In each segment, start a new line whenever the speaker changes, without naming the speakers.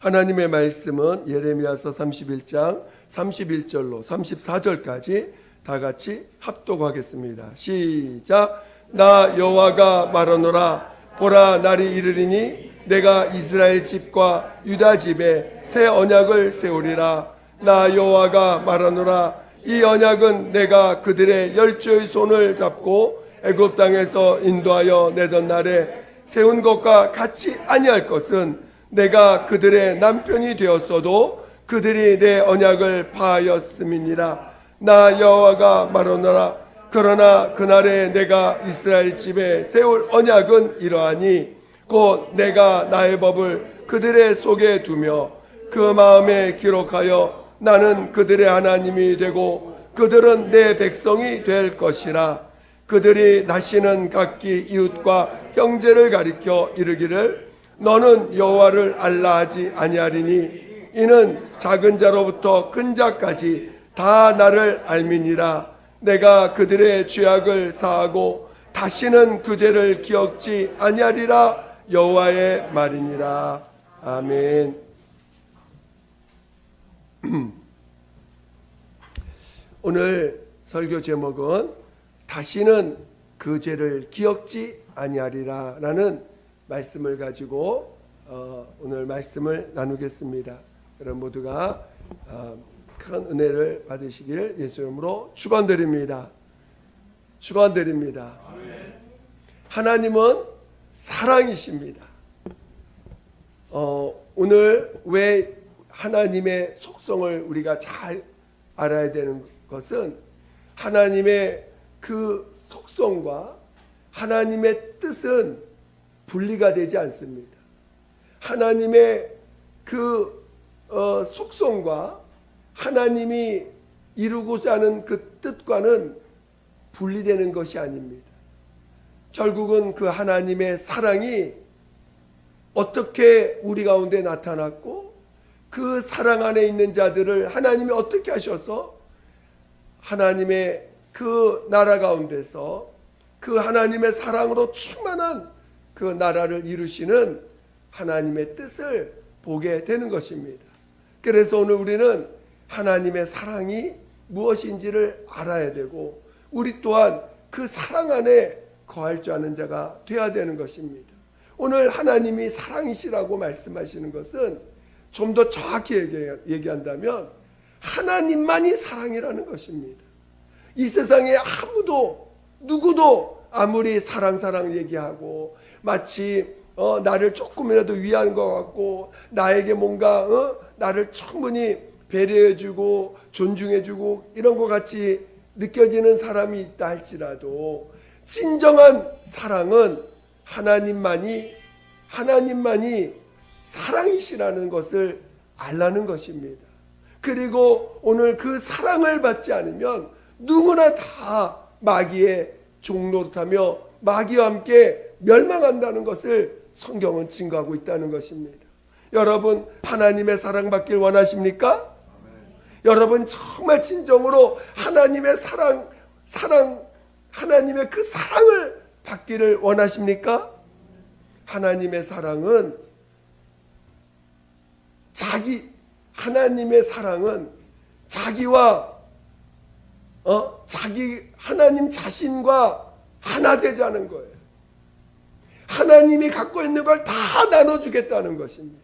하나님의 말씀은 예레미야서 31장 31절로 34절까지 다 같이 합독하겠습니다. 시작. 나 여호와가 말하노라. 보라, 날이 이르리니 내가 이스라엘 집과 유다 집에 새 언약을 세우리라. 나 여호와가 말하노라. 이 언약은 내가 그들의 열조의 손을 잡고 애굽 땅에서 인도하여 내던 날에 세운 것과 같이 아니할 것은 내가 그들의 남편이 되었어도 그들이 내 언약을 파하였음이니라. 나 여호와가 말하노라. 그러나 그날에 내가 이스라엘 집에 세울 언약은 이러하니 곧 내가 나의 법을 그들의 속에 두며 그 마음에 기록하여 나는 그들의 하나님이 되고 그들은 내 백성이 될 것이라. 그들이 다시는 각기 이웃과 형제를 가리켜 이르기를 너는 여호와를 알라 하지 아니하리니 이는 작은 자로부터 큰 자까지 다 나를 알미니라. 내가 그들의 죄악을 사하고 다시는 그 죄를 기억지 아니하리라. 여호와의 말이니라. 아멘. 오늘 설교 제목은 다시는 그 죄를 기억지 아니하리라 라는 말씀을 가지고 오늘 말씀을 나누겠습니다. 여러분 모두가 큰 은혜를 받으시길 예수 이름으로 축원드립니다. 축원드립니다. 하나님은 사랑이십니다. 오늘 왜 하나님의 속성을 우리가 잘 알아야 되는 것은 하나님의 그 속성과 하나님의 뜻은 분리가 되지 않습니다. 하나님의 그 속성과 하나님이 이루고자 하는 그 뜻과는 분리되는 것이 아닙니다. 결국은 그 하나님의 사랑이 어떻게 우리 가운데 나타났고 그 사랑 안에 있는 자들을 하나님이 어떻게 하셔서 하나님의 그 나라 가운데서 그 하나님의 사랑으로 충만한 그 나라를 이루시는 하나님의 뜻을 보게 되는 것입니다. 그래서 오늘 우리는 하나님의 사랑이 무엇인지를 알아야 되고 우리 또한 그 사랑 안에 거할 줄 아는 자가 되어야 되는 것입니다. 오늘 하나님이 사랑이시라고 말씀하시는 것은 좀 더 정확히 얘기한다면 하나님만이 사랑이라는 것입니다. 이 세상에 아무도 누구도 아무리 사랑 얘기하고 마치 나를 조금이라도 위하는 것 같고 나에게 뭔가 나를 충분히 배려해주고 존중해주고 이런 것 같이 느껴지는 사람이 있다 할지라도 진정한 사랑은 하나님만이 사랑이시라는 것을 알라는 것입니다. 그리고 오늘 그 사랑을 받지 않으면 누구나 다 마귀의 종노릇하며 마귀와 함께 멸망한다는 것을 성경은 증거하고 있다는 것입니다. 여러분 하나님의 사랑받길 원하십니까? 여러분 정말 진정으로 하나님의 하나님의 그 사랑을 받기를 원하십니까? 하나님의 사랑은 하나님의 사랑은 자기와 하나님 자신과 하나 되자는 거예요. 하나님이 갖고 있는 걸 다 나눠주겠다는 것입니다.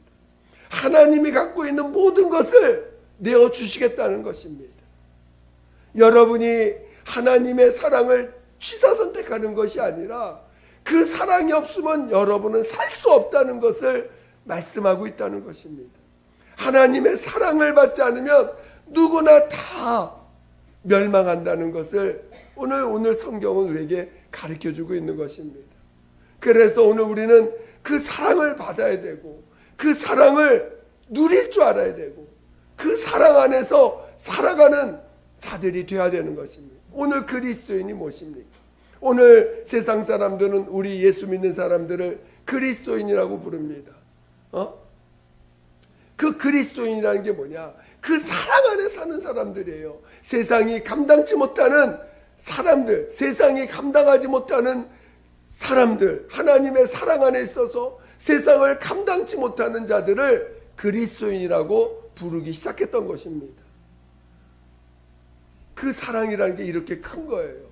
하나님이 갖고 있는 모든 것을 내어주시겠다는 것입니다. 여러분이 하나님의 사랑을 취사 선택하는 것이 아니라 그 사랑이 없으면 여러분은 살 수 없다는 것을 말씀하고 있다는 것입니다. 하나님의 사랑을 받지 않으면 누구나 다 멸망한다는 것을 오늘 성경은 우리에게 가르쳐주고 있는 것입니다. 그래서 오늘 우리는 그 사랑을 받아야 되고 그 사랑을 누릴 줄 알아야 되고 그 사랑 안에서 살아가는 자들이 되어야 되는 것입니다. 오늘 그리스도인이 무엇입니까? 오늘 세상 사람들은 우리 예수 믿는 사람들을 그리스도인이라고 부릅니다. 그 그리스도인이라는 게 뭐냐? 그 사랑 안에 사는 사람들이에요. 세상이 감당치 못하는 사람들, 세상이 감당하지 못하는 사람들, 하나님의 사랑 안에 있어서 세상을 감당치 못하는 자들을 그리스도인이라고 부르기 시작했던 것입니다. 그 사랑이라는 게 이렇게 큰 거예요.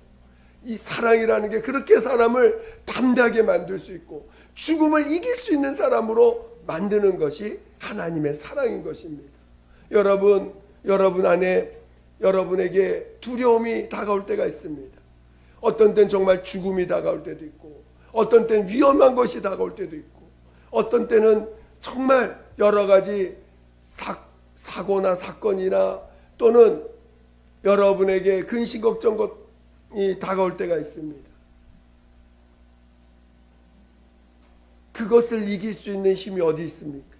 이 사랑이라는 게 그렇게 사람을 담대하게 만들 수 있고 죽음을 이길 수 있는 사람으로 만드는 것이 하나님의 사랑인 것입니다. 여러분 안에 여러분에게 두려움이 다가올 때가 있습니다. 어떤 때는 정말 죽음이 다가올 때도 있고 어떤 때는 위험한 것이 다가올 때도 있고 어떤 때는 정말 여러 가지 사고나 사건이나 또는 여러분에게 근심 걱정이 다가올 때가 있습니다. 그것을 이길 수 있는 힘이 어디 있습니까?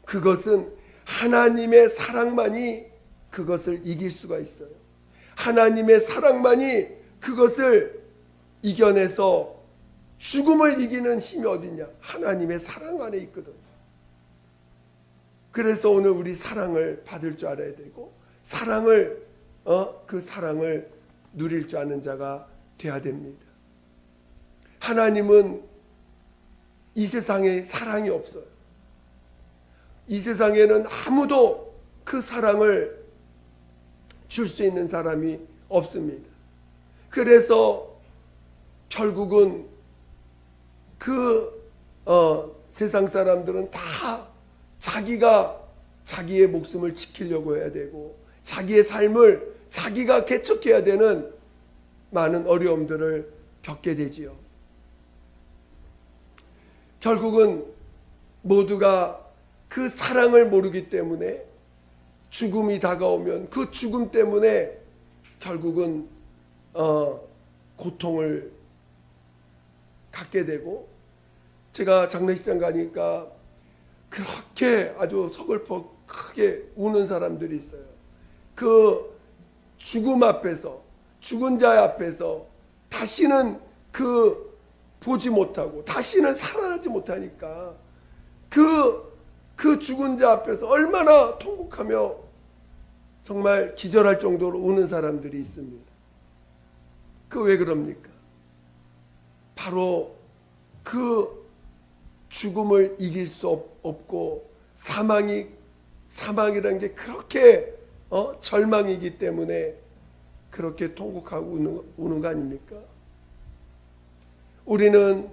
그것은 하나님의 사랑만이 그것을 이길 수가 있어요. 하나님의 사랑만이 그것을 이겨내서 죽음을 이기는 힘이 어디냐? 하나님의 사랑 안에 있거든. 그래서 오늘 우리 사랑을 받을 줄 알아야 되고 그 사랑을 누릴 줄 아는 자가 되어야 됩니다. 하나님은 이 세상에 사랑이 없어요. 이 세상에는 아무도 그 사랑을 줄 수 있는 사람이 없습니다. 그래서 결국은 세상 사람들은 다 자기가 자기의 목숨을 지키려고 해야 되고 자기의 삶을 자기가 개척해야 되는 많은 어려움들을 겪게 되지요. 결국은 모두가 그 사랑을 모르기 때문에 죽음이 다가오면 그 죽음 때문에 결국은 고통을 갖게 되고, 제가 장례식장 가니까 그렇게 아주 서글퍼 크게 우는 사람들이 있어요. 그 죽음 앞에서, 죽은 자 앞에서 다시는 보지 못하고 다시는 살아나지 못하니까 그 죽은 자 앞에서 얼마나 통곡하며 정말 기절할 정도로 우는 사람들이 있습니다. 왜 그럽니까? 바로 그 죽음을 이길 수 없고 사망이라는 게 그렇게 절망이기 때문에 그렇게 통곡하고 우는 거 아닙니까? 우리는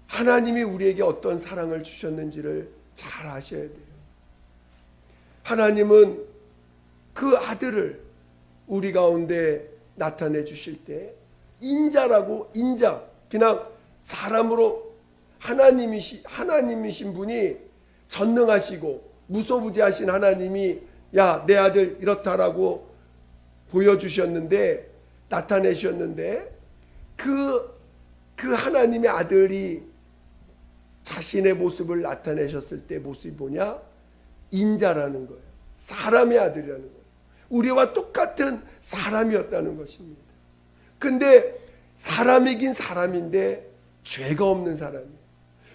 하나님이 우리에게 어떤 사랑을 주셨는지를 잘 아셔야 돼요. 하나님은 그 아들을 우리 가운데 나타내 주실 때 인자, 그냥 사람으로 하나님이신 분이 전능하시고 무소부지하신 하나님이 야, 내 아들 이렇다라고 보여주셨는데, 나타내셨는데 그 하나님의 아들이 자신의 모습을 나타내셨을 때 모습이 뭐냐? 인자라는 거예요. 사람의 아들이라는 거예요. 우리와 똑같은 사람이었다는 것입니다. 근데 사람이긴 사람인데 죄가 없는 사람이에요.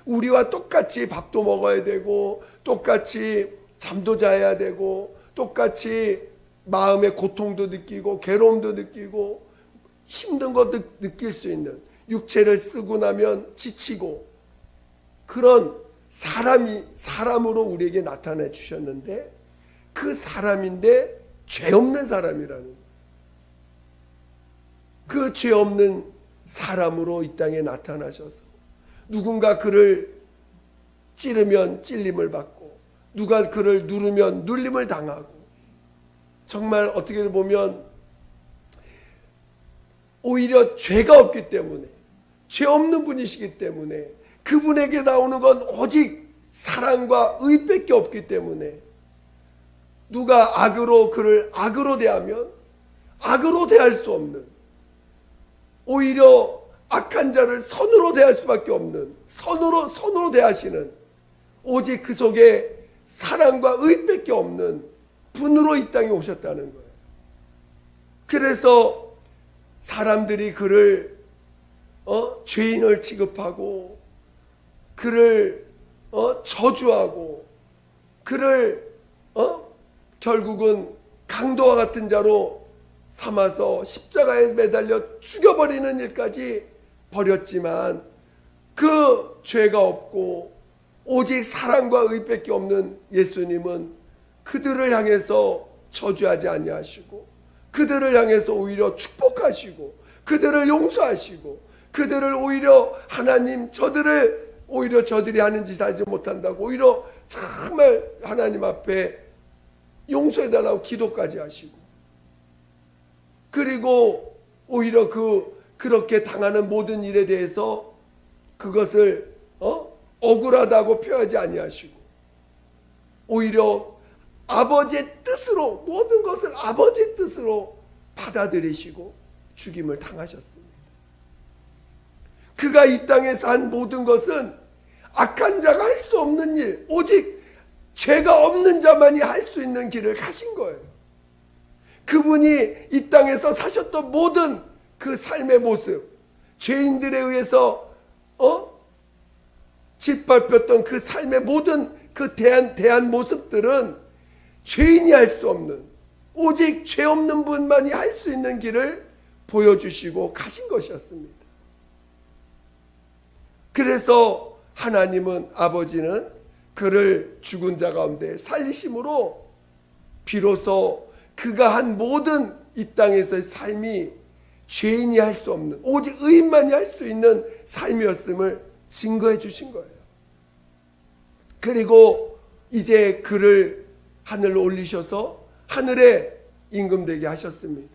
우리와 똑같이 밥도 먹어야 되고 똑같이 잠도 자야 되고 똑같이 마음의 고통도 느끼고 괴로움도 느끼고 힘든 것도 느낄 수 있는, 육체를 쓰고 나면 지치고 그런 사람으로 우리에게 나타내 주셨는데 그 사람인데 죄 없는 사람이라는 거예요. 그 죄 없는 사람으로 이 땅에 나타나셔서 누군가 그를 찌르면 찔림을 받고 누가 그를 누르면 눌림을 당하고, 정말 어떻게 보면 오히려 죄가 없기 때문에, 죄 없는 분이시기 때문에 그분에게 나오는 건 오직 사랑과 의밖에 없기 때문에 누가 그를 악으로 대하면 악으로 대할 수 없는, 오히려 악한 자를 선으로 대할 수밖에 없는, 선으로 대하시는, 오직 그 속에 사랑과 의밖에 없는 분으로 이 땅에 오셨다는 거예요. 그래서 사람들이 그를 죄인을 취급하고 그를 저주하고 그를 결국은 강도와 같은 자로 삼아서 십자가에 매달려 죽여버리는 일까지 벌였지만 그 죄가 없고 오직 사랑과 의밖에 없는 예수님은 그들을 향해서 저주하지 아니하시고 그들을 향해서 오히려 축복하시고 그들을 용서하시고 그들을 오히려 하나님 저들이 하는 짓 알지 못한다고 오히려 정말 하나님 앞에 용서해달라고 기도까지 하시고 그리고 오히려 그렇게 당하는 모든 일에 대해서 그것을 억울하다고 표하지 아니하시고 오히려 아버지의 뜻으로 모든 것을 아버지의 뜻으로 받아들이시고 죽임을 당하셨습니다. 그가 이 땅에서 한 모든 것은 악한 자가 할 수 없는 일, 오직 죄가 없는 자만이 할 수 있는 길을 가신 거예요. 그분이 이 땅에서 사셨던 모든 그 삶의 모습, 죄인들에 의해서 짓밟혔던 그 삶의 모든 그 대한 모습들은 죄인이 할 수 없는 오직 죄 없는 분만이 할 수 있는 길을 보여주시고 가신 것이었습니다. 그래서 하나님은 아버지는 그를 죽은 자 가운데 살리심으로 비로소 그가 한 모든 이 땅에서의 삶이 죄인이 할 수 없는 오직 의인만이 할 수 있는 삶이었음을 증거해 주신 거예요. 그리고 이제 그를 하늘로 올리셔서 하늘에 임금되게 하셨습니다.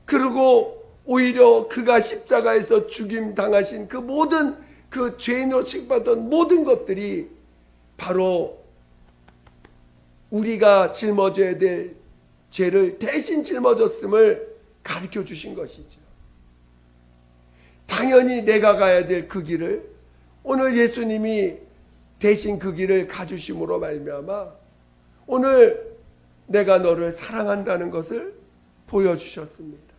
그리고 오히려 그가 십자가에서 죽임 당하신 그 모든 그 죄인으로 취급받던 모든 것들이 바로 우리가 짊어져야 될 죄를 대신 짊어졌음을 가르쳐 주신 것이죠. 당연히 내가 가야 될 그 길을 오늘 예수님이 대신 그 길을 가주심으로 말미암아 오늘 내가 너를 사랑한다는 것을 보여주셨습니다.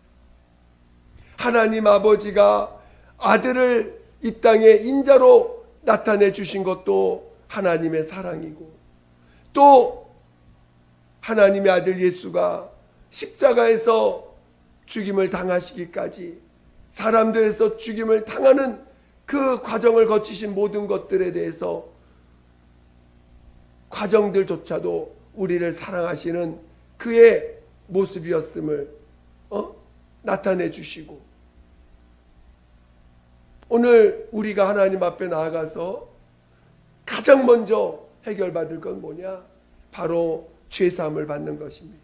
하나님 아버지가 아들을 이 땅에 인자로 나타내 주신 것도 하나님의 사랑이고 또 하나님의 아들 예수가 십자가에서 죽임을 당하시기까지 사람들에서 죽임을 당하는 그 과정을 거치신 모든 것들에 대해서 과정들조차도 우리를 사랑하시는 그의 모습이었음을 나타내 주시고 오늘 우리가 하나님 앞에 나아가서 가장 먼저 해결받을 건 뭐냐? 바로 죄사함을 받는 것입니다.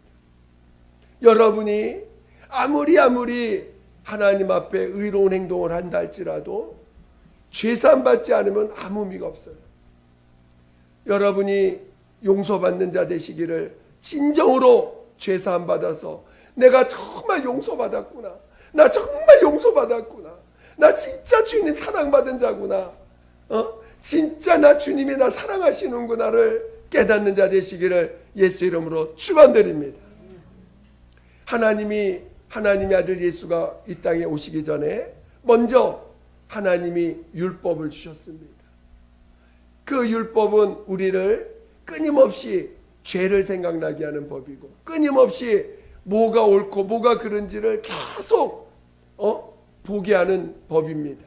여러분이 아무리 하나님 앞에 의로운 행동을 한다 할지라도 죄사함 받지 않으면 아무 의미가 없어요. 여러분이 용서받는 자 되시기를 진정으로 죄사함 받아서 내가 정말 용서받았구나. 나 정말 용서받았구나. 나 진짜 주님 사랑받은 자구나. 진짜 나 주님이 나 사랑하시는구나를 깨닫는 자 되시기를 예수 이름으로 축원드립니다. 하나님의 아들 예수가 이 땅에 오시기 전에 먼저 하나님이 율법을 주셨습니다. 그 율법은 우리를 끊임없이 죄를 생각나게 하는 법이고 끊임없이 뭐가 옳고 뭐가 그른지를 계속 보게 하는 법입니다.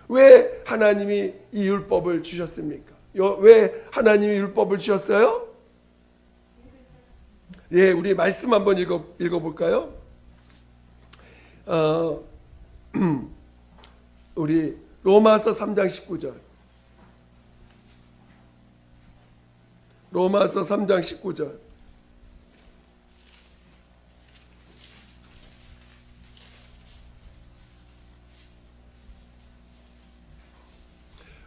왜 하나님이 이 율법을 주셨습니까? 왜 하나님이 율법을 주셨어요? 예, 우리 말씀 한번 읽어볼까요? 우리 로마서 3장 19절. 로마서 3장 19절.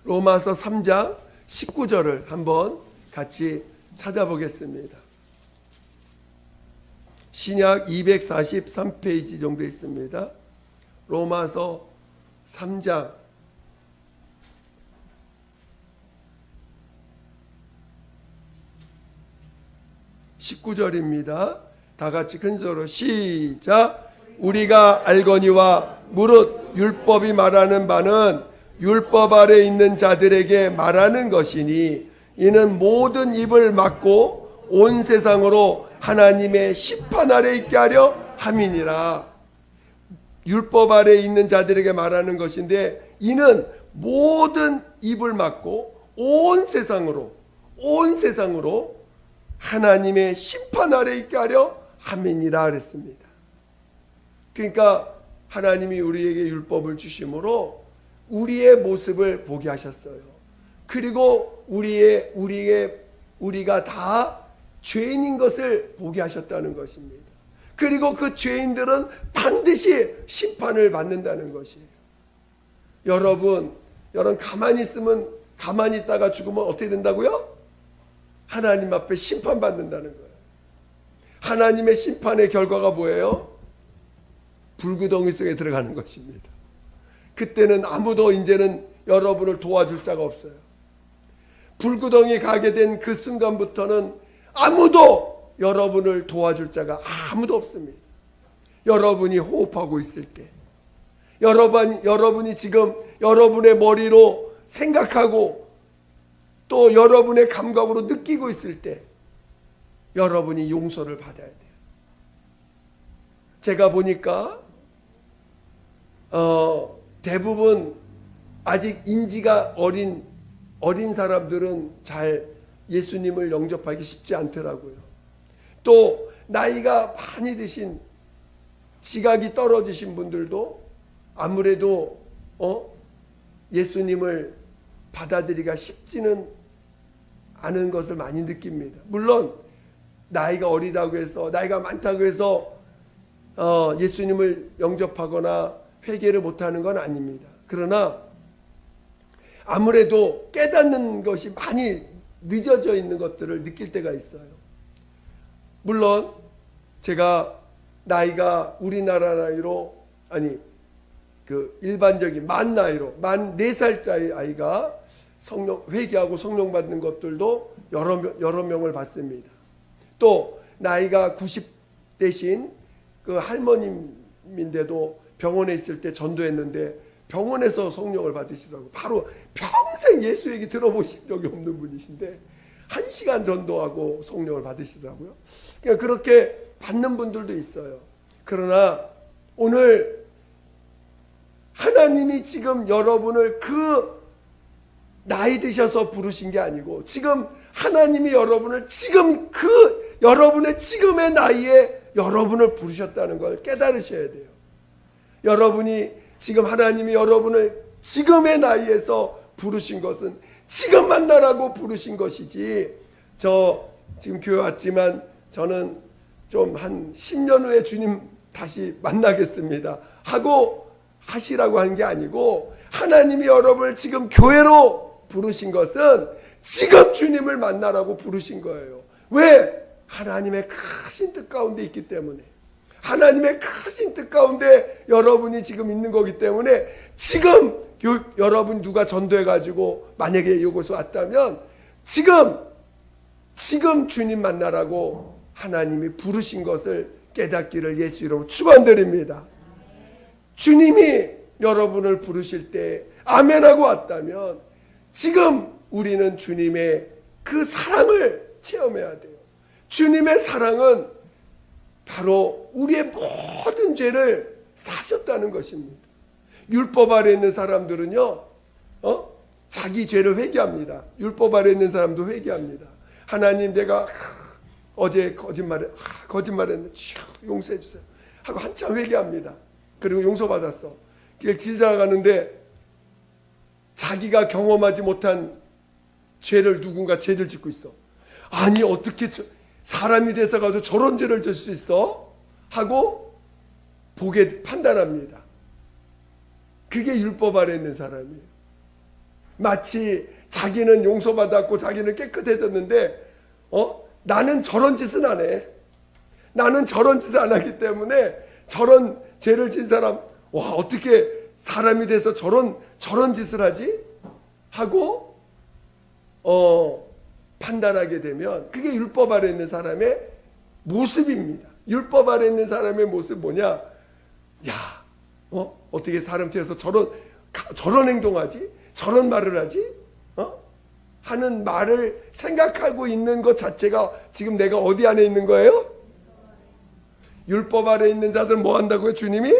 로마서 3장 19절을 한번 같이 찾아보겠습니다. 신약 243페이지 정도 있습니다. 로마서 3장 19절입니다. 다 같이 큰 소리로 시작. 우리가 알거니와 무릇 율법이 말하는 바는 율법 아래 있는 자들에게 말하는 것이니 이는 모든 입을 막고 온 세상으로 하나님의 심판 아래 있게 하려 함이니라. 율법 아래 있는 자들에게 말하는 것인데 이는 모든 입을 막고 온 세상으로 하나님의 심판 아래 있게 하려 함이니라 그랬습니다. 그러니까 하나님이 우리에게 율법을 주심으로 우리의 모습을 보게 하셨어요. 그리고 우리가 다 죄인인 것을 보게 하셨다는 것입니다. 그리고 그 죄인들은 반드시 심판을 받는다는 것이에요. 여러분 가만히 있다가 죽으면 어떻게 된다고요? 하나님 앞에 심판받는다는 거예요. 하나님의 심판의 결과가 뭐예요? 불구덩이 속에 들어가는 것입니다. 그때는 아무도 이제는 여러분을 도와줄 자가 없어요. 불구덩이에 가게 된 그 순간부터는 아무도 여러분을 도와줄 자가 아무도 없습니다. 여러분이 호흡하고 있을 때, 여러분이 지금 여러분의 머리로 생각하고 또 여러분의 감각으로 느끼고 있을 때 여러분이 용서를 받아야 돼요. 제가 보니까 대부분 아직 인지가 어린 사람들은 잘 예수님을 영접하기 쉽지 않더라고요. 또 나이가 많이 드신 지각이 떨어지신 분들도 아무래도 예수님을 받아들이기가 쉽지는 않은 것을 많이 느낍니다. 물론 나이가 어리다고 해서 나이가 많다고 해서 예수님을 영접하거나 회개를 못하는 건 아닙니다. 그러나 아무래도 깨닫는 것이 많이 늦어져 있는 것들을 느낄 때가 있어요. 물론 제가 나이가 우리나라 나이로 그 일반적인 만 나이로 만 4살짜리 아이가 성령 회개하고 성령 받는 것들도 여러 명을 봤습니다. 또 나이가 90대신 그 할머님인데도 병원에 있을 때 전도했는데 병원에서 성령을 받으시더라고요. 바로 평생 예수 얘기 들어보신 적이 없는 분이신데 1시간 전도하고 성령을 받으시더라고요. 그러니까 그렇게 받는 분들도 있어요. 그러나 오늘 하나님이 지금 여러분을 그 나이 드셔서 부르신 게 아니고 지금 하나님이 여러분을 지금 그 여러분의 지금의 나이에 여러분을 부르셨다는 걸 깨달으셔야 돼요. 여러분이 지금 하나님이 여러분을 지금의 나이에서 부르신 것은 지금 만나라고 부르신 것이지, 저 지금 교회 왔지만 저는 좀 한 10년 후에 주님 다시 만나겠습니다 하고 하시라고 한 게 아니고, 하나님이 여러분을 지금 교회로 부르신 것은 지금 주님을 만나라고 부르신 거예요. 왜? 하나님의 크신 뜻 가운데 있기 때문에, 하나님의 크신 뜻 가운데 여러분이 지금 있는 거기 때문에, 지금 여러분 누가 전도해가지고 만약에 이곳에 왔다면 지금 주님 만나라고 하나님이 부르신 것을 깨닫기를 예수 이름으로 축원드립니다. 주님이 여러분을 부르실 때 아멘하고 왔다면 지금 우리는 주님의 그 사랑을 체험해야 돼요. 주님의 사랑은 바로 우리의 모든 죄를 사셨다는 것입니다. 율법 아래 있는 사람들은요, 자기 죄를 회개합니다. 율법 아래 있는 사람도 회개합니다. 하나님, 내가 어제 거짓말했는데 용서해 주세요 하고 한참 회개합니다. 그리고 용서받았어. 길 지나가는데 자기가 경험하지 못한 죄를 누군가 죄를 짓고 있어. 아니 어떻게 사람이 돼서 가도 저런 죄를 질 수 있어? 하고 보게 판단합니다. 그게 율법 아래 있는 사람이에요. 마치 자기는 용서받았고 자기는 깨끗해졌는데 나는 저런 짓은 안 해. 나는 저런 짓을 안 하기 때문에 저런 죄를 진 사람, 와 어떻게 사람이 돼서 저런 짓을 하지? 하고 판단하게 되면 그게 율법 아래 있는 사람의 모습입니다. 율법 아래 있는 사람의 모습 뭐냐? 야, 어떻게 사람 돼서 저런 행동하지? 저런 말을 하지? 하는 말을 생각하고 있는 것 자체가 지금 내가 어디 안에 있는 거예요? 율법 아래 있는 자들은 뭐 한다고요? 주님이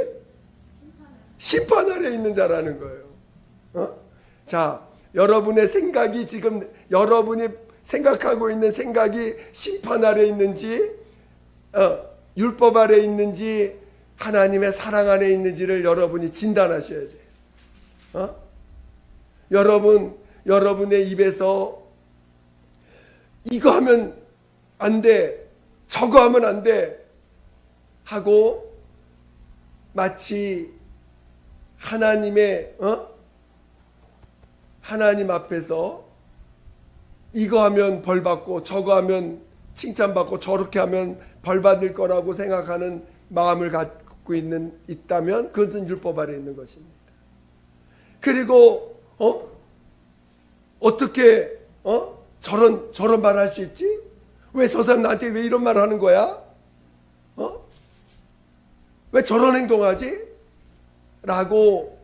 심판 아래 있는 자라는 거예요. 자, 여러분의 생각이 지금 여러분이 생각하고 있는 생각이 심판 아래 있는지 율법 아래 있는지 하나님의 사랑 안에 있는지를 여러분이 진단하셔야 돼요. 여러분의 입에서 이거 하면 안 돼, 저거 하면 안 돼 하고 마치 하나님 앞에서 이거 하면 벌 받고 저거 하면 칭찬받고 저렇게 하면 벌 받을 거라고 생각하는 마음을 갖고 있다면 그것은 율법 아래 있는 것입니다. 그리고 어떻게 저런 말을 할 수 있지? 왜 저 사람 나한테 왜 이런 말을 하는 거야? 왜 저런 행동하지? 라고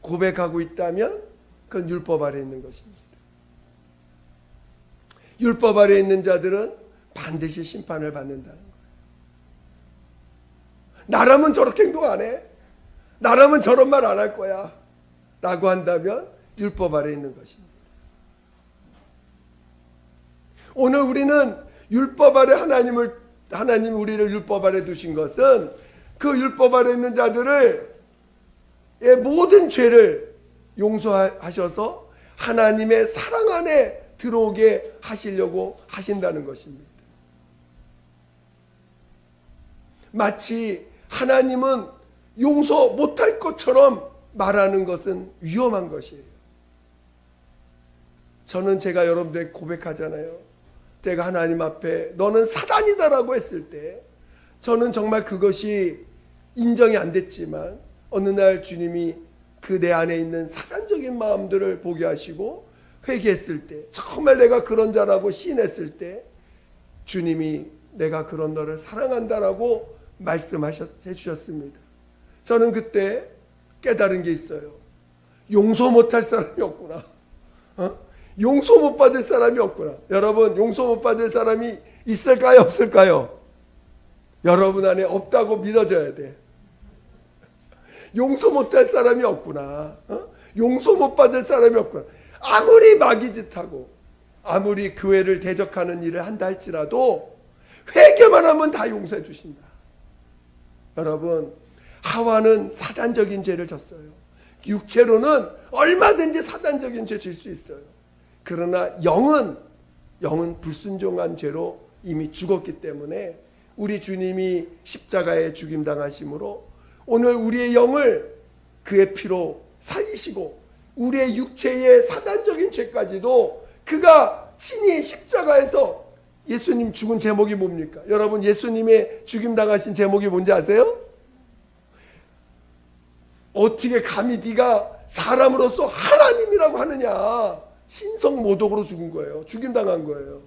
고백하고 있다면 그건 율법 아래 있는 것입니다. 율법 아래 있는 자들은 반드시 심판을 받는다는 거예요. 나라면 저렇게 행동 안 해. 나라면 저런 말 안 할 거야. 라고 한다면 율법 아래 있는 것입니다. 오늘 우리는 율법 아래 하나님이 우리를 율법 아래 두신 것은 그 율법 아래 있는 자들의 모든 죄를 용서하셔서 하나님의 사랑 안에 들어오게 하시려고 하신다는 것입니다. 마치 하나님은 용서 못할 것처럼 말하는 것은 위험한 것이에요. 저는 제가 여러분들에게 고백하잖아요. 제가 하나님 앞에 너는 사단이다라고 했을 때 저는 정말 그것이 인정이 안 됐지만 어느 날 주님이 그 내 안에 있는 사단적인 마음들을 보게 하시고 회개했을 때, 정말 내가 그런 자라고 시인했을 때 주님이 내가 그런 너를 사랑한다라고 말씀해 주셨습니다. 저는 그때 깨달은 게 있어요. 용서 못할 사람이 없구나. 용서 못 받을 사람이 없구나. 여러분, 용서 못 받을 사람이 있을까요, 없을까요? 여러분 안에 없다고 믿어져야 돼. 용서 못할 사람이 없구나. 용서 못 받을 사람이 없구나. 아무리 마귀짓하고 아무리 교회를 대적하는 일을 한다 할지라도 회개만 하면 다 용서해 주신다. 여러분, 하와는 사단적인 죄를 졌어요. 육체로는 얼마든지 사단적인 죄 질 수 있어요. 그러나 영은 불순종한 죄로 이미 죽었기 때문에 우리 주님이 십자가에 죽임당하심으로 오늘 우리의 영을 그의 피로 살리시고 우리의 육체의 사단적인 죄까지도 그가 친히 십자가에서 예수님 죽은 제목이 뭡니까? 여러분, 예수님의 죽임당하신 제목이 뭔지 아세요? 어떻게 감히 네가 사람으로서 하나님이라고 하느냐. 신성모독으로 죽은 거예요. 죽임당한 거예요.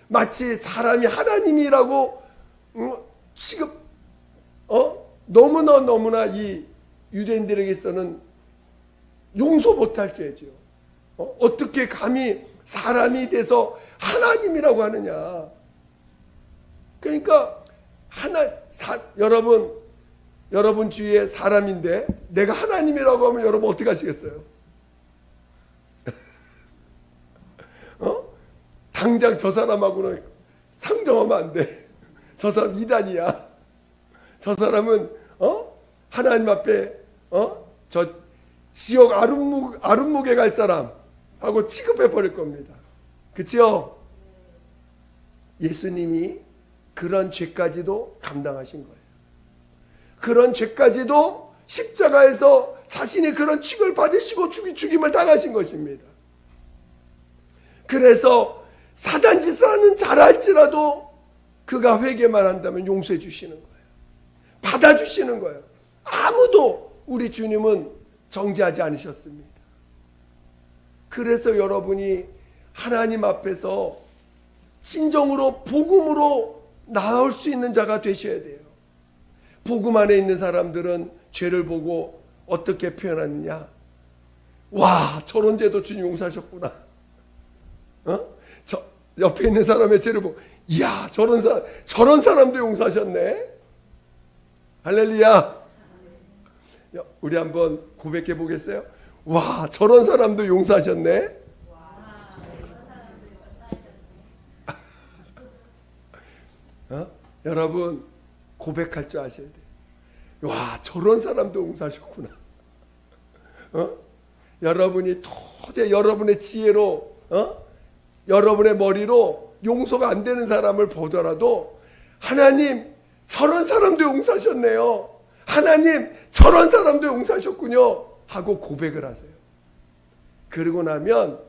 마치 사람이 하나님이라고 취급 너무나 이 유대인들에게서는 용서 못할 죄죠. 어떻게 감히 사람이 돼서 하나님이라고 하느냐. 그러니까 여러분 주위에 사람인데 내가 하나님이라고 하면 여러분 어떻게 하시겠어요? 당장 저 사람하고는 상종하면 안 돼. 저 사람 이단이야. 저 사람은 하나님 앞에 저 지옥 아름목에 갈 사람 하고 취급해 버릴 겁니다. 그렇죠? 예수님이 그런 죄까지도 감당하신 거예요. 그런 죄까지도 십자가에서 자신이 그런 취급을 받으시고 죽임을 당하신 것입니다. 그래서 사단짓을 하는 잘할지라도 그가 회개만 한다면 용서해 주시는 거예요. 받아주시는 거예요. 아무도 우리 주님은 정죄하지 않으셨습니다. 그래서 여러분이 하나님 앞에서 진정으로 복음으로 나올 수 있는 자가 되셔야 돼요. 복음 안에 있는 사람들은 죄를 보고 어떻게 표현하느냐. 와, 저런 죄도 주님 용서하셨구나. 저 옆에 있는 사람의 죄를 보고 이야, 저런 사람도 용서하셨네. 할렐루야. 우리 한번 고백해 보겠어요? 와, 저런 사람도 용서하셨네. 여러분 고백할 줄 아셔야 돼요. 와, 저런 사람도 용서하셨구나. 여러분이 도저히 여러분의 지혜로 여러분의 머리로 용서가 안 되는 사람을 보더라도 하나님 저런 사람도 용서하셨네요. 하나님 저런 사람도 용서하셨군요 하고 고백을 하세요. 그러고 나면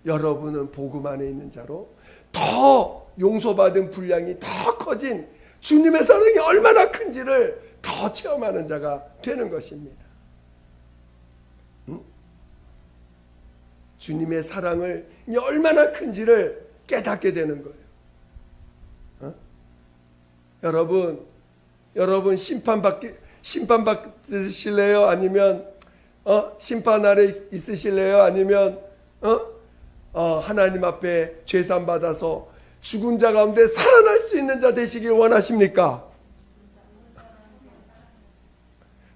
여러분은 복음 안에 있는 자로 더 용서받은 분량이 더 커진 주님의 사랑이 얼마나 큰지를 더 체험하는 자가 되는 것입니다. 주님의 사랑을 얼마나 큰지를 깨닫게 되는 거예요. 여러분 심판받으실래요? 아니면 심판 아래 있으실래요? 아니면 하나님 앞에 죄산 받아서 죽은 자 가운데 살아날 수 있는 자 되시길 원하십니까?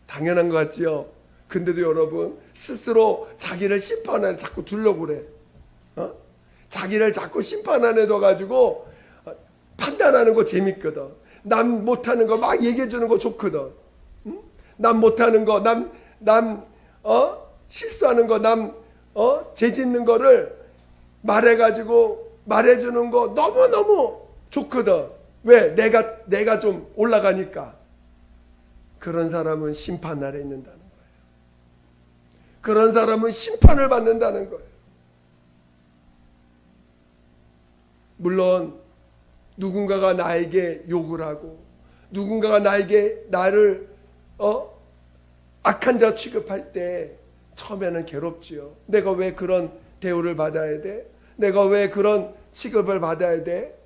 당연한 것 같지요. 근데도 여러분 스스로 자기를 심판 안에 자꾸 두려고 그래. 자기를 자꾸 심판 안에 둬가지고 판단하는 거 재밌거든. 남 못하는 거 막 얘기해 주는 거 좋거든. 남 못하는 거, 남 실수하는 거, 남 죄 짓는 거를 말해가지고 말해주는 거 너무너무 좋거든. 왜? 내가 좀 올라가니까. 그런 사람은 심판 아래 있는다는 거예요. 그런 사람은 심판을 받는다는 거예요. 물론 누군가가 나에게 욕을 하고 누군가가 나를 악한 자 취급할 때 처음에는 괴롭지요. 내가 왜 그런 대우를 받아야 돼? 내가 왜 그런 취급을 받아야 돼?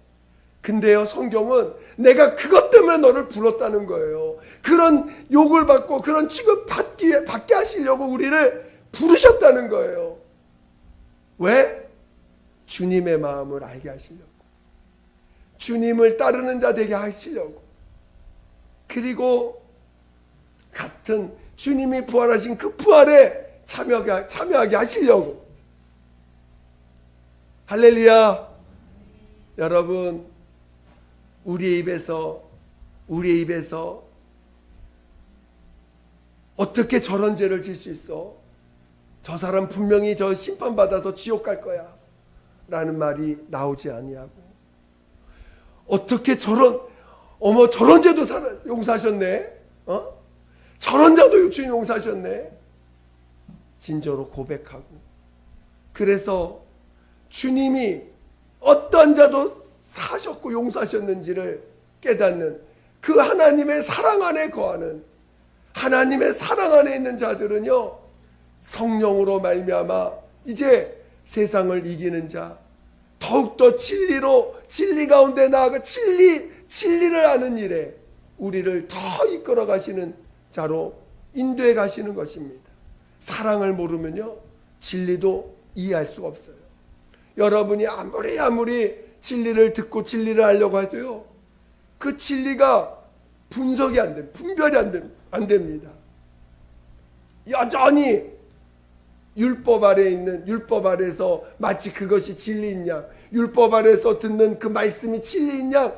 근데요, 성경은 내가 그것 때문에 너를 불렀다는 거예요. 그런 욕을 받고 그런 취급 받게 하시려고 우리를 부르셨다는 거예요. 왜? 주님의 마음을 알게 하시려고. 주님을 따르는 자 되게 하시려고. 그리고 같은 주님이 부활하신 그 부활에 참여하게 하시려고. 할렐루야. 여러분, 우리의 입에서 어떻게 저런 죄를 질 수 있어? 저 사람 분명히 저 심판받아서 지옥 갈 거야 라는 말이 나오지 아니하고, 어떻게 저런 죄도 용서하셨네? 저런 자도 주님 용서하셨네? 진저로 고백하고, 그래서 주님이 어떤 자도 사셨고 용서하셨는지를 깨닫는 그 하나님의 사랑 안에 거하는, 하나님의 사랑 안에 있는 자들은요, 성령으로 말미암아 이제 세상을 이기는 자, 더욱더 진리 가운데 나아가 진리를 아는 일에 우리를 더 이끌어 가시는 자로 인도해 가시는 것입니다. 사랑을 모르면요, 진리도 이해할 수가 없어요. 여러분이 아무리 진리를 듣고 진리를 알려고 해도요, 그 진리가 분석이 안 됩니다. 분별이 안 됩니다. 여전히 율법 아래에서 마치 그것이 진리인 양, 율법 아래에서 듣는 그 말씀이 진리인 양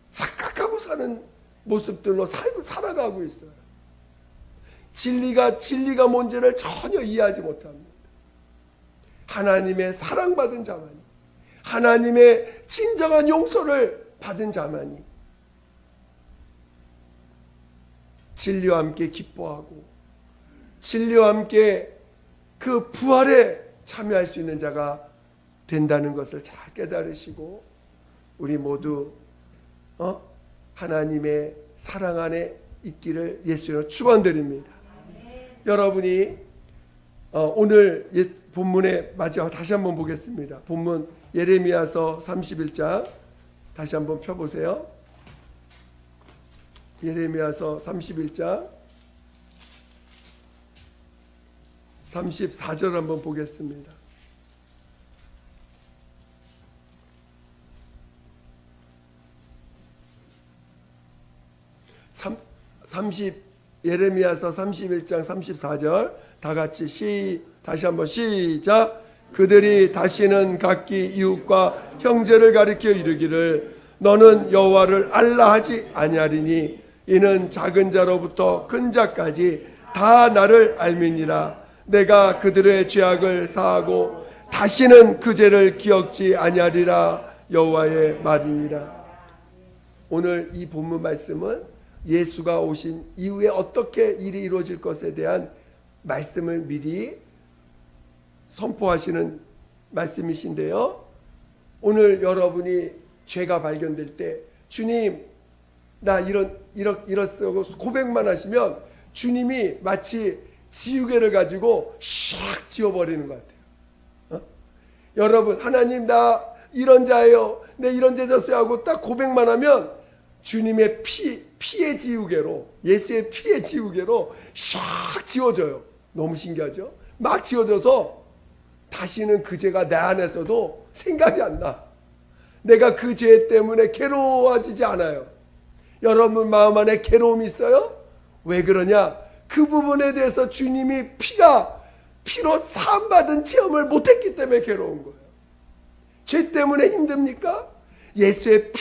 착각하고 사는 모습들로 살아가고 있어요. 진리가 뭔지를 전혀 이해하지 못합니다. 하나님의 사랑받은 자만이, 하나님의 진정한 용서를 받은 자만이 진리와 함께 기뻐하고 진리와 함께 그 부활에 참여할 수 있는 자가 된다는 것을 잘 깨달으시고, 우리 모두 하나님의 사랑 안에 있기를 예수님으로 축원드립니다. 여러분이 오늘 본문의 마지막 다시 한번 보겠습니다. 본문 예레미야서 31장 다시 한번 펴보세요. 예레미야서 31장 34절 한번 보겠습니다. 34 예레미야서 31장 34절 다 같이 다시 한번 시작. 그들이 다시는 각기 이웃과 형제를 가리켜 이르기를 너는 여호와를 알라 하지 아니하리니 이는 작은 자로부터 큰 자까지 다 나를 알미니라. 내가 그들의 죄악을 사하고 다시는 그 죄를 기억지 아니하리라. 여호와의 말이니라. 오늘 이 본문 말씀은 예수가 오신 이후에 어떻게 일이 이루어질 것에 대한 말씀을 미리 선포하시는 말씀이신데요. 오늘 여러분이 죄가 발견될 때 주님 나 이렇다고 고백만 하시면 주님이 마치 지우개를 가지고 샥 지워버리는 것 같아요. 여러분 하나님 나 이런 자예요. 내 이런 죄 졌어요 하고 딱 고백만 하면 주님의 피의 지우개로 예수의 피의 지우개로 샥 지워져요. 너무 신기하죠? 막 지워져서 다시는 그 죄가 내 안에서도 생각이 안 나. 내가 그 죄 때문에 괴로워지지 않아요. 여러분 마음 안에 괴로움이 있어요? 왜 그러냐? 그 부분에 대해서 주님이 피로 사함받은 체험을 못했기 때문에 괴로운 거예요. 죄 때문에 힘듭니까? 예수의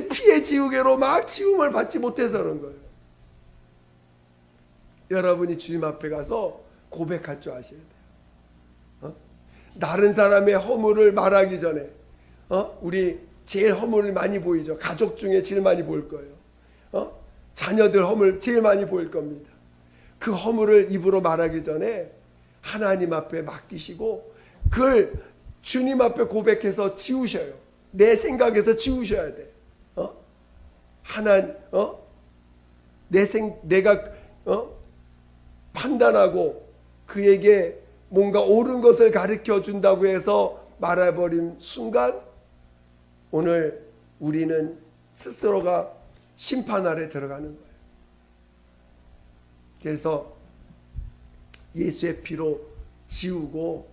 피의 지우개로 막 지움을 받지 못해서 그런 거예요. 여러분이 주님 앞에 가서 고백할 줄 아셔야 돼요. 다른 사람의 허물을 말하기 전에 우리 제일 허물이 많이 보이죠. 가족 중에 제일 많이 보일 거예요. 자녀들 허물 제일 많이 보일 겁니다. 그 허물을 입으로 말하기 전에 하나님 앞에 맡기시고 그걸 주님 앞에 고백해서 지우셔요. 내 생각에서 지우셔야 돼. 내가 판단하고 그에게 뭔가 옳은 것을 가르쳐 준다고 해서 말해버린 순간 오늘 우리는 스스로가 심판 아래 들어가는 거예요. 그래서 예수의 피로 지우고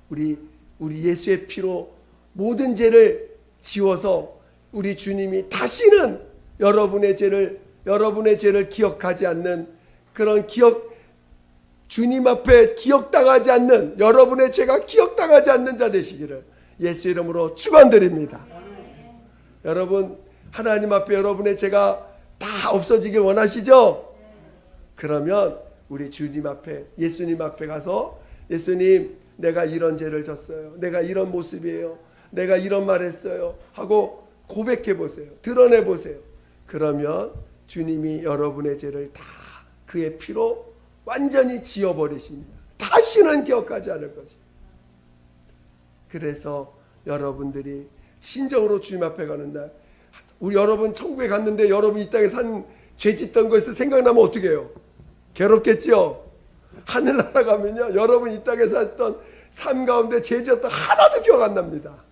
우리 예수의 피로 모든 죄를 지워서 우리 주님이 다시는 여러분의 죄를 기억하지 않는 그런 주님 앞에 기억당하지 않는 여러분의 죄가 기억당하지 않는 자 되시기를 예수 이름으로 축원드립니다. 여러분 하나님 앞에 여러분의 죄가 다 없어지길 원하시죠? 그러면 우리 주님 앞에 예수님 앞에 가서 예수님 내가 이런 죄를 졌어요. 내가 이런 모습이에요. 내가 이런 말 했어요. 하고 고백해 보세요. 드러내 보세요. 그러면 주님이 여러분의 죄를 다 그의 피로 완전히 지워버리십니다. 다시는 기억하지 않을 것입니다. 그래서 여러분들이 진정으로 주님 앞에 가는 날 우리 여러분 천국에 갔는데 여러분 이 땅에 산 죄 짓던 것에서 생각나면 어떻게 해요? 괴롭겠죠? 하늘나라 가면요 여러분 이 땅에 살던 삶 가운데 죄 지었던 하나도 기억 안 납니다.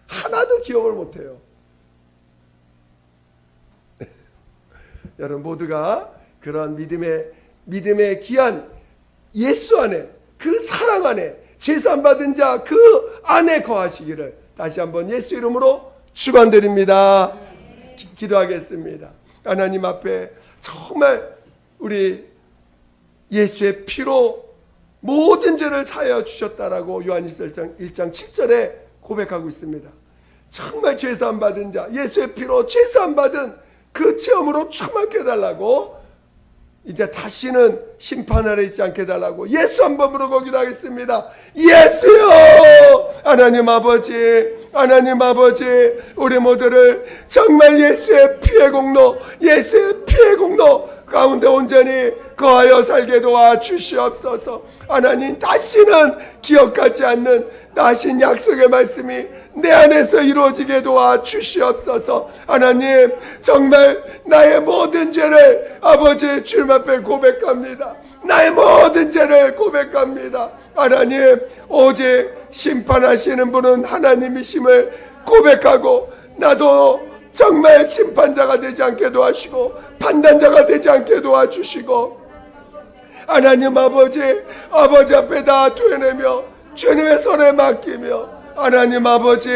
하나도 기억을 못해요. 여러분 모두가 그런 믿음의 귀한 예수 안에 그 사랑 안에 죄산 받은 자 그 안에 거하시기를 다시 한번 예수 이름으로 축원드립니다. 기도하겠습니다. 하나님 앞에 정말 우리 예수의 피로 모든 죄를 사하여 주셨다라고 요한일서 1장 7절에 고백하고 있습니다. 정말 죄사함 받은 자 예수의 피로 죄사함 받은 그 체험으로 충만케 해달라고 이제 다시는 심판 아래 있지 않게 해달라고 예수 한 번으로 기도하겠습니다. 예수요 하나님 아버지 우리 모두를 정말 예수의 피의 공로 가운데 온전히 거하여 살게 도와 주시옵소서. 하나님 다시는 기억하지 않는 나신 약속의 말씀이 내 안에서 이루어지게 도와 주시옵소서. 하나님 정말 나의 모든 죄를 아버지의 주님 앞에 고백합니다. 나의 모든 죄를 고백합니다. 하나님 오직 심판하시는 분은 하나님이심을 고백하고 나도 정말 심판자가 되지 않게 도와주시고 판단자가 되지 않게 도와주시고 하나님 아버지 앞에 다 토해내며 주님의 손에 맡기며 하나님 아버지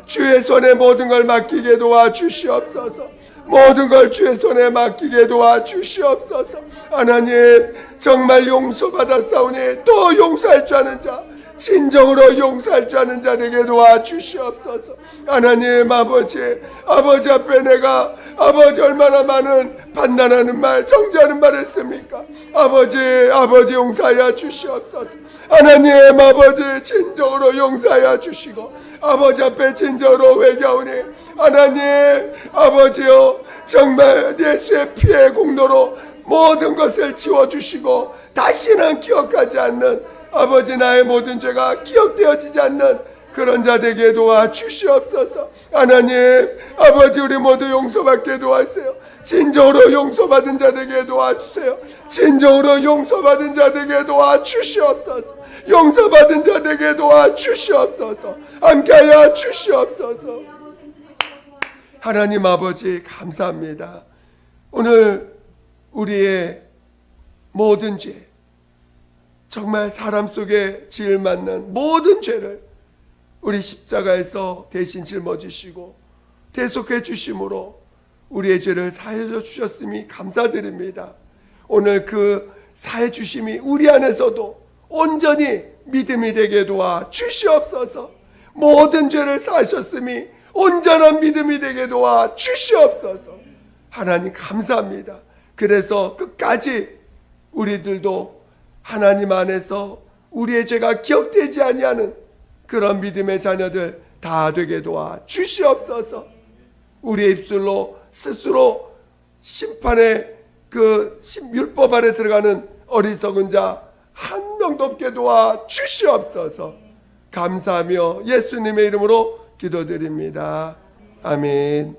주의 손에 모든 걸 맡기게 도와주시옵소서. 모든 걸 주의 손에 맡기게 도와주시옵소서. 하나님 정말 용서받았사오니 또 용서할 줄 아는 자, 진정으로 용서할 줄 아는 자 되게 도와주시옵소서. 하나님 아버지 앞에 내가 아버지 얼마나 많은 판단하는 말, 정죄하는 말 했습니까? 아버지 용서하여 주시옵소서. 하나님 아버지 진정으로 용서하여 주시고 아버지 앞에 진정으로 회개하오니 하나님 아버지요 정말 예수의 피의 공로로 모든 것을 지워주시고 다시는 기억하지 않는 아버지 나의 모든 죄가 기억되어지지 않는 그런 자 되게 도와주시옵소서. 하나님 아버지 우리 모두 용서받게 도와주세요. 진정으로 용서받은 자 되게 도와주세요. 진정으로 용서받은 자 되게 도와주시옵소서. 용서받은 자 되게 도와주시옵소서. 함께하여 주시옵소서. 하나님 아버지 감사합니다. 오늘 우리의 모든 죄, 정말 사람 속에 지을 맞는 모든 죄를 우리 십자가에서 대신 짊어지시고 대속해 주심으로 우리의 죄를 사해 주셨음이 감사드립니다. 오늘 그 사해 주심이 우리 안에서도 온전히 믿음이 되게 도와 주시옵소서. 모든 죄를 사하셨음이 온전한 믿음이 되게 도와 주시옵소서. 하나님 감사합니다. 그래서 끝까지 우리들도 하나님 안에서 우리의 죄가 기억되지 아니하는 그런 믿음의 자녀들 다 되게 도와 주시옵소서. 우리의 입술로 스스로 심판의 그 율법 아래 들어가는 어리석은 자 한 명도 없게 도와 주시옵소서. 감사하며 예수님의 이름으로 기도드립니다. 아멘.